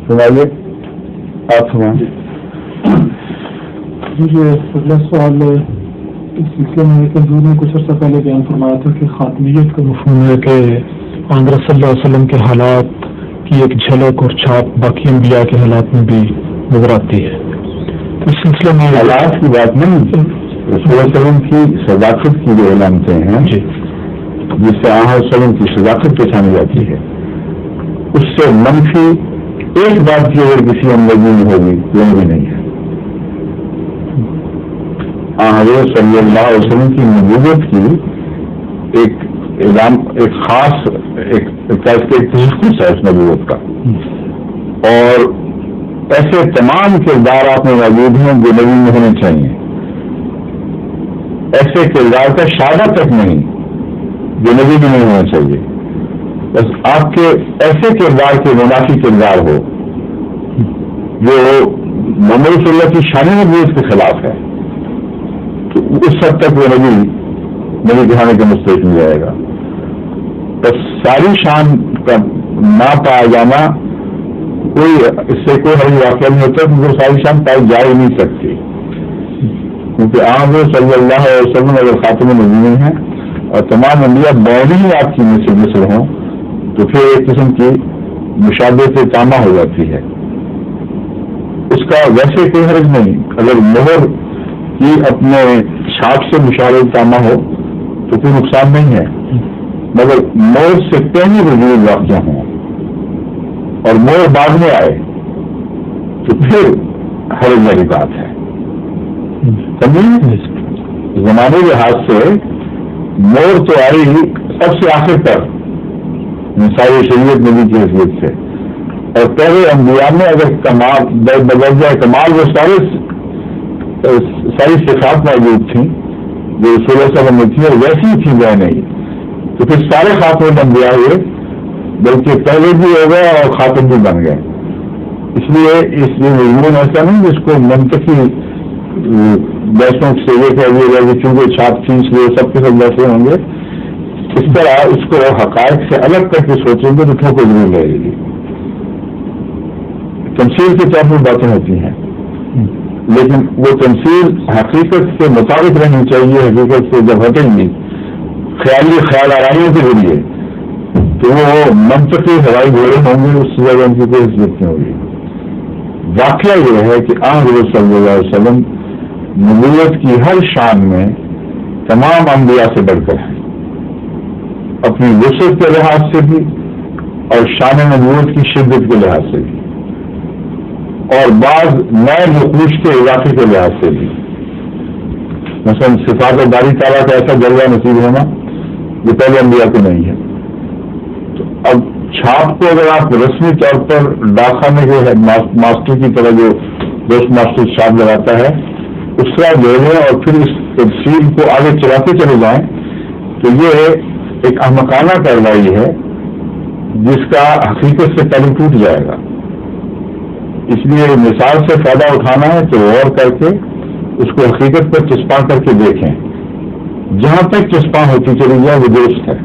سنائیے، آپ سنائیں۔ مجھے اگلا سوال اس سلسلے میں ہے کہ حضور نے کچھ عرصہ پہلے بیان فرمایا تھا کہ خاتمیت کا مفہوم ہے کہ آنظر صلی اللہ علیہ وسلم کے حالات کی ایک جھلک اور چھاپ باقی انبیاء کے حالات میں بھی نظر آتی ہے۔ اس سلسلے میں حالات کی بات نہیں، رسول اللہ علیہ وسلم کی صداقت کی جو علامتیں ہیں جی، جس سے آن وسلم کی صداقت پہچانی جاتی ہے، اس سے منفی ایک بات کی اگر کسی اندازی میں ہوگی وہ بھی نہیں ہے۔ حضرت صلی اللہ علیہ وسلم کی نبوت کی ایک خاص تخصص ہے اس نبوت کا، اور ایسے تمام کردار آپ میں موجود ہیں جو نبی میں ہونے چاہیے۔ ایسے کردار کا شادہ تک نہیں جو نبی میں نہیں ہونا چاہیے، بس آپ کے ایسے کردار کے منافی کردار ہو جو محمد صلی اللہ کی شان نبوت کے خلاف ہے، تو اس حد تک وہ نبی دکھانے کا مستحق مل جائے گا۔ بس ساری شان کا نہ پایا جانا اس سے کوئی حل واقعہ نہیں ہوتا، کیونکہ وہ ساری شان پائی جا ہی نہیں سکتی، کیونکہ آپ صلی اللہ علیہ وسلم اگر خاتم النبیین ہیں اور تمام انبیاء بین ہی آپ کی مثل ہوں تو پھر ایک قسم کی مشابہت تامہ ہو جاتی ہے۔ اس کا ویسے کوئی حرج نہیں، اگر مہر کی اپنے چھاپ سے مشابہت تامہ ہو تو کوئی نقصان نہیں ہے، مگر مہر سے پہلے وجود واقع ہوں اور مہر بعد میں آئے تو پھر حرج والی بات ہے۔ سمجھیں، زمانے کے لحاظ سے مہر تو آئی سب سے آخر پر ساری شریعت نبی کی حیثیت سے، اور پہلے انبیاء میں اگر کمال بدرجہ کمال وہ ساری صفات موجود تھیں جو رسول اللہ صلی اللہ علیہ وسلم میں تھی اور ویسی ہی تھی وہ نہیں، تو پھر سارے خاتون انبیاء ہوئے، بلکہ پہلے بھی ہو گئے اور خاتم بھی بن گئے۔ اس لیے مضمون ایسا نہیں جس کو منطقی بحثوں سے یہ کہہ دیا جائے کہ چونکہ چھاپ کھینچ لیے سب کے سب ویسے ہوں گے، اس طرح اس کو حقائق سے الگ کر کے سوچیں گے تو ٹھوکر ضرور لگے گی۔ تمثیل کے طور پر باتیں ہوتی ہیں، لیکن وہ تمثیل حقیقت کے مطابق رہنی چاہیے۔ حقیقت سے جب ہٹیں گی خیال آرائیوں کے ذریعے تو وہ منطقی ہوائی گھوڑے ہوں گے، اس سے زیادہ ان کی کوئی حیثیت نہیں ہوگی۔ واقعہ یہ ہے کہ حضرت صلی اللہ علیہ وسلم نبوت کی ہر شان میں تمام انبیاء سے بڑھ کر ہیں، اپنی وسعت کے لحاظ سے بھی اور شان نبوت کی شدت کے لحاظ سے بھی، اور بعض نئے نقوش کے علاقے کے لحاظ سے بھی۔ مثلا صفات باری تعالیٰ کا ایسا جلوہ نصیب ہونا جو پہلے انبیاء کو نہیں ہے۔ تو اب چھاپ کو اگر آپ رسمی طور پر ڈاکخانے کے ماسٹر کی طرح جو دوست ماسٹر چھاپ لگاتا ہے اس طرح لے لیں اور پھر اس تفصیل کو آگے چلاتے چلے جائیں تو یہ ایک احمقانہ کارروائی ہے جس کا حقیقت سے پہلے ٹوٹ جائے گا۔ اس لیے مثال سے فائدہ اٹھانا ہے تو غور کر کے اس کو حقیقت پر چسپاں کر کے دیکھیں، جہاں تک چسپاں ہوتی چلی جائے وہ درست ہے،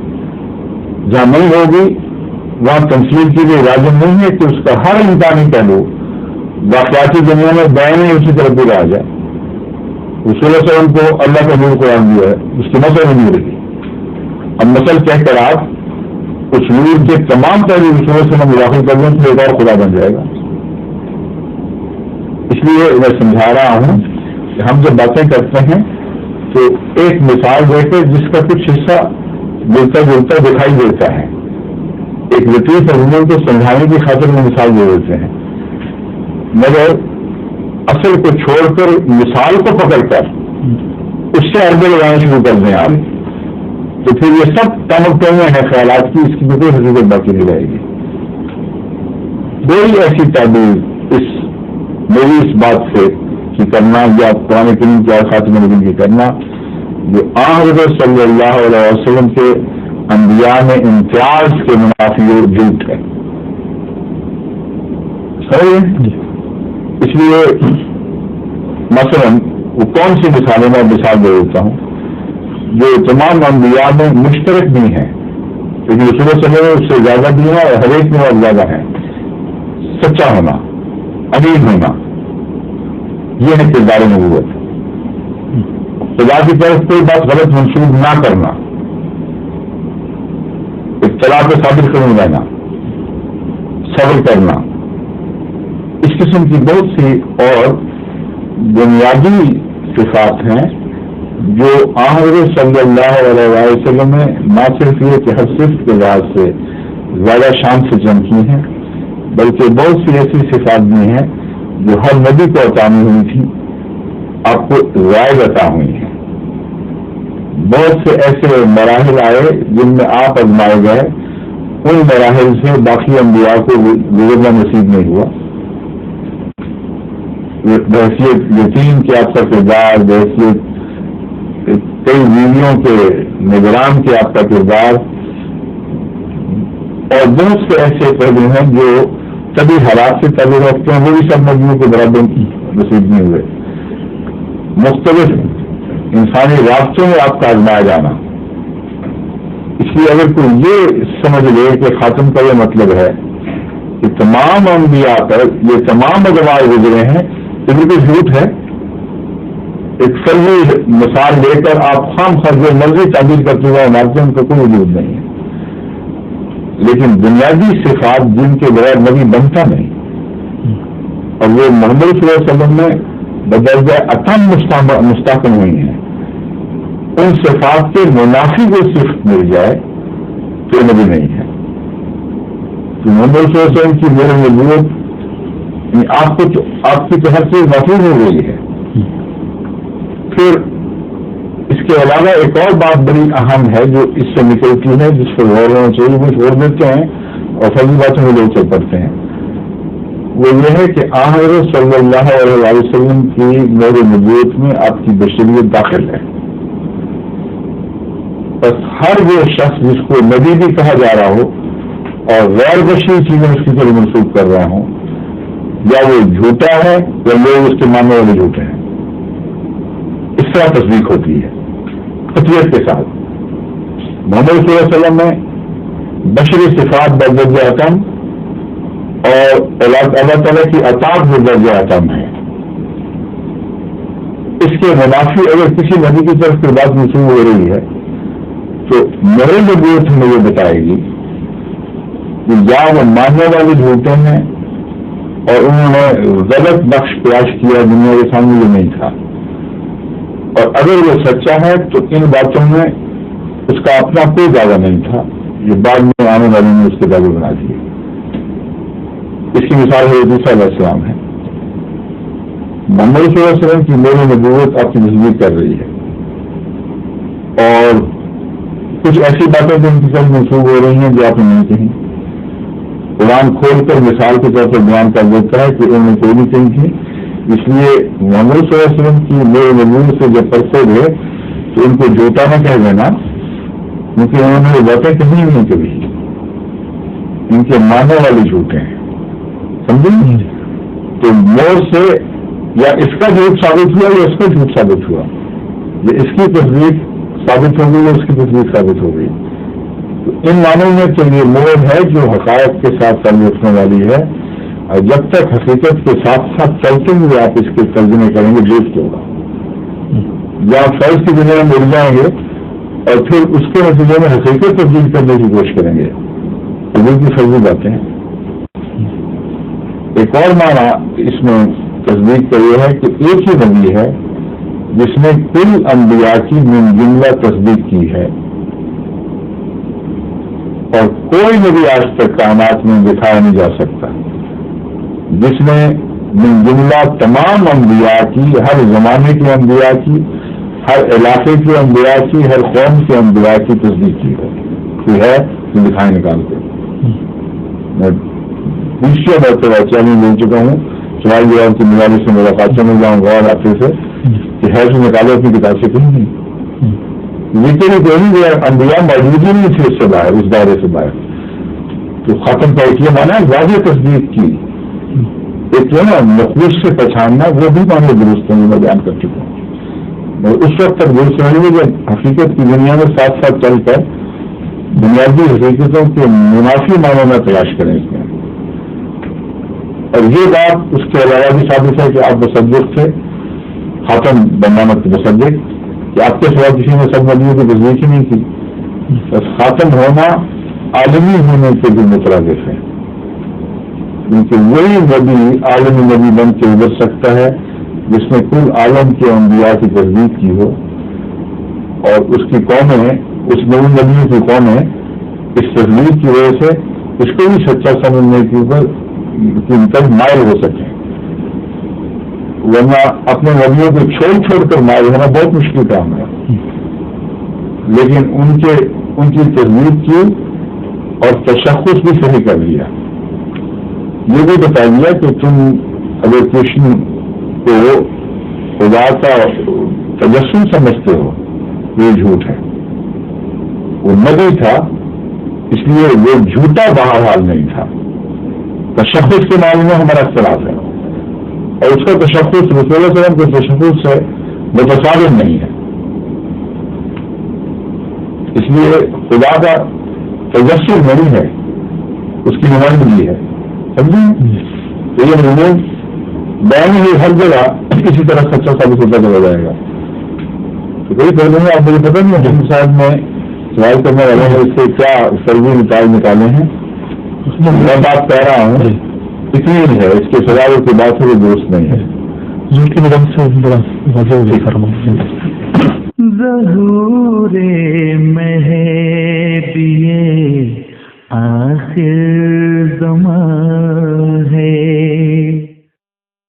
جہاں نہیں ہوگی وہاں تمثیل کے لیے لازم نہیں ہے کہ اس کا ہر امکانی پہلو واقعاتی دنیا میں بیان اسی طرح پورا آ جائے۔ رسول اللہ صلی اللہ علیہ وسلم کو اللہ کا نور قرآن دیا ہے، اس کی مسل نہیں رہی، اب مسل کہہ کر آپ اس نور کے تمام پہلو رسول اللہ صلی اللہ علیہ وسلم داخل کر دیں تو ایک اور خدا بن جائے گا۔ اس لیے میں سمجھا رہا ہوں کہ ہم جب باتیں کرتے ہیں تو ایک مثال دے کے جس کا کچھ حصہ ملتا جلتا دکھائی دیتا ہے، ایک لطیف عموم کو سمجھانے کی خاطر میں مثال دے دیتے ہیں، مگر اصل کو چھوڑ کر مثال کو پکڑ کر اس سے عربے لگانا شروع کر دیں آپ تو پھر یہ سب تمکیاں ہیں خیالات کی، اس کی کوئی حقیقت باقی نہیں رہے گی۔ کوئی ایسی تعبیر میری اس بات سے کی کرنا یا قرآن کریم کی خاتم النبیین کی کرنا جو حضرت صلی اللہ علیہ وسلم کے انبیاء میں امتیاز کے منافی جھوٹ ہے، اس لیے مثلا وہ کون سی مثالیں میں مثال دے دیتا ہوں جو تمام انبیاء میں مشترک بھی ہیں لیکن رسول اللہ صلی اللہ علیہ وسلم اس سے زیادہ بھی ہے اور ہر ایک میں اور زیادہ ہے. سچا ہونا، امین ہونا، یہ ہے کردار نبوت. خدا کی طرف کوئی بات غلط منسوخ نہ کرنا، اطلاع پہ ثابت کرنے جانا، صبر کرنا، اس قسم کی بہت سی اور بنیادی صفات ہیں جو حضرت صلی اللہ علیہ وسلم نے نہ صرف یہ کہ ہر صفت کے لحاظ سے زیادہ شان سے چمکی ہیں، بلکہ بہت سی ایسی صفات بھی ہیں جو ہر نبی کو عطا نہیں ہوئی تھی، آپ کو زائد عطا ہوئی ہیں. بہت سے ایسے مراحل آئے جن میں آپ آزمائے گئے، ان مراحل سے باقی انبیاء کو گزرنا نصیب نہیں ہوا. بحیثیت یتیم کے آپ کا کردار، بحیثیت کئی بیویوں کے نگران کے آپ کا کردار، اور بہت سے ایسے پہلو ہیں جو کبھی حالات سے تعلق رکھتے ہیں، وہ بھی سب نبیوں کے برابر نصیب نہیں ہوئے. مختلف انسانی رابطوں میں آپ کا آزمایا جانا. اس لیے اگر کوئی یہ سمجھ لے کہ خاتم کا یہ مطلب ہے کہ تمام انبیاء پر یہ تمام ادوار گزرے ہیں، تو بالکل جھوٹ ہے. ایک فرضی مثال لے کر آپ خام خرچ مرضی تعبیر کرتے ہوئے عمارتیں، ان کا کوئی وجود نہیں ہے. لیکن بنیادی صفات جن کے بغیر نبی بنتا نہیں، اور وہ محمد صلی اللہ علیہ وسلم میں بدرجہ اتم مستحکم ہوئی ہیں، ان صفات کے منافی کو صفت مل جائے تو نبی نہیں ہے. تو محمد صلی اللہ علیہ وسلم کی میرے نبوت آپ کی تو ہر چیز محفوظ ہو گئی ہے. پھر اس کے علاوہ ایک اور بات بڑی اہم ہے جو اس سے نکلتی ہے، جس پر غور ہونا چاہیے، وہ چھوڑ دیتے ہیں اور فضی باتوں میں لوگ چل پڑتے ہیں. وہ یہ ہے کہ حضرت صلی اللہ علیہ وسلم کی میرے نبوت میں آپ کی بشریت داخل ہے. بس ہر وہ شخص جس کو نبی بھی کہا جا رہا ہو اور غیر بشری چیزیں اس کی طرف منسوخ کر رہے ہوں، یا وہ جھوٹا ہے یا لوگ اس کے ماننے والے جھوٹے ہیں، اس طرح تصدیق ہوتی ہے قطعیت کے ساتھ. محمد صلی اللہ علیہ وسلم میں بشری صفات بدرجہ اتم اور اللہ تعالیٰ کی اطاعت بدرجہ اتم ہے. اس کے منافی اگر کسی نبی کی طرف کوئی بات منسوخ ہو رہی ہے تو میرے نبوت ہمیں یہ بتائے گی کہ یا وہ ماننے والے جھوٹے ہیں اور انہوں نے غلط نقش پیش کیا، دنیا کے سامنے یہ نہیں تھا، اور اگر وہ سچا ہے تو ان باتوں میں اس کا اپنا کوئی دعویٰ نہیں تھا، یہ بعد میں آنے والے نے اس کے دعوے بنا دیے. اس کی مثال ہے عیسیٰ علیہ السلام ہے. محمد صلی اللہ علیہ وسلم کی میری نبوت آپ کی تصدیق کر رہی ہے، اور کچھ ایسی باتیں جو ان کی طرف منسوخ ہو رہی ہیں جو آپ نے نہیں کہیں. قرآن کھول کر مثال کے طور پر بیان کر دیتا ہے کہ انہوں نے کوئی نہیں کہیں تھی. اس لیے محمد صلی اللہ علیہ وسلم کی میرے نبوت سے جب پرسے ہوئے تو ان کو جھوٹا نہ کہہ دینا، کیونکہ انہوں نے یہ باتیں کہیں نہیں کبھی، ان کے ماننے والے جھوٹے ہیں، سمجھیں. تو مور سے یا اس کا جھوٹ ثابت ہوا یا اس کا جھوٹ ثابت ہوا، یا اس کی تصدیق ثابت ہو گئی یا اس کی تصدیق ثابت ہو گئی. تو ان معنوں میں تو یہ مور ہے جو حقائق کے ساتھ تعلق رکھنے والی ہے، اور جب تک حقیقت کے ساتھ ساتھ چلتے ہوئے آپ اس کے ترجمے کریں گے درست ہوگا. یا آپ فرض کی دنیا میں مل جائیں گے اور پھر اس کے نتیجے میں حقیقت تبدیل کرنے کی کوشش کریں گے، تو بالکل فرضی باتیں ہیں. ایک اور معنی اس میں تصدیق کا یہ ہے کہ ایک ہی نبی ہے جس نے کل انبیاء کی من جملہ تصدیق کی ہے، اور کوئی نبی آج تک کائنات میں دکھایا نہیں جا سکتا جس نے من جملہ تمام انبیاء کی، ہر زمانے کے انبیاء کی، ہر علاقے کے انبیاء کی، ہر قوم کے انبیاء کی تصدیق کی ہے. کوئی ہے تو دکھائیں نکالتے. میں دوسری مرتبہ چیلنج لے چکا ہوں، سوال جواب کی نگرانی سے ملاقاتوں میں جاؤں گا اور آپ سے کہ ہے تو نکالو اپنی کتاب سے کہیں نہیں. لیکن انبیاء موجود ہی نہیں تھے اس سے باہر، اس دائرے سے باہر. تو ختم کا ایک یہ مانا واضح تصدیق کی، ایک جو نا مخلوق سے پہچاننا، وہ بھی مانے درست ہے، میں بیان کر چکا ہوں. اس وقت تک درست نہیں ہے جب حقیقت کی دنیا میں ساتھ ساتھ چل کر بنیادی حقیقتوں کے منافی معنوں میں تلاش کریں اس میں. اور یہ بات اس کے علاوہ بھی ثابت ہے کہ آپ مصدق تھے، خاتم بنامت مصدق، کہ آپ کے سوا کسی نے سب نبیوں کی تصدیق ہی نہیں کی. بس خاتم ہونا عالمی ہونے کے بھی مترادف ہے، کیونکہ وہی نبی عالمی نبی بن کے ابھر سکتا ہے جس نے کل عالم کے انبیاء کی تصدیق کی ہو، اور اس کی قومیں، اس نئی نبیوں کی قومیں اس تصدیق کی وجہ سے اس کو بھی سچا سمجھنے کے اوپر تک مائل ہو سکیں. ورنہ اپنے نبیوں کو چھوڑ کر مائل ہونا بہت مشکل کام ہے. لیکن ان کی تصدیق کی اور تشخص بھی صحیح کر لیا. یہ بھی بتا دیا کہ تم اگر کرشن کو خدا کا تجسم سمجھتے ہو یہ جھوٹ ہے. وہ نبی تھا اس لیے وہ جھوٹا بہرحال نہیں تھا. تشخص کے معاملے میں ہمارا اختلاف ہے، اور اس کا تشخص رسول اللہ علیہ وسلم کے تشخص سے متصادم نہیں ہے. اس لیے خدا کا تجسم نہیں ہے، اس کی نمائندگی ہے. سمجھیں؟ تو یہ مجھے بیان ہی ہر جگہ کسی طرح سچا ثابت ہوتا چلا جائے گا. تو کوئی پہلے میں آپ مجھے پتہ نہیں ہے جن صاحب میں سوال کرنے والے ہیں اس سے کیا سرگی نتائج نکالے ہیں. میں بات کہہ رہا ہوں اتنی ہے، اس کے سوال کی بات ہے درست نہیں ہے. ضرور کی مدد سے بڑا واضح فرمائیں. ظہور مہدی آخر زمان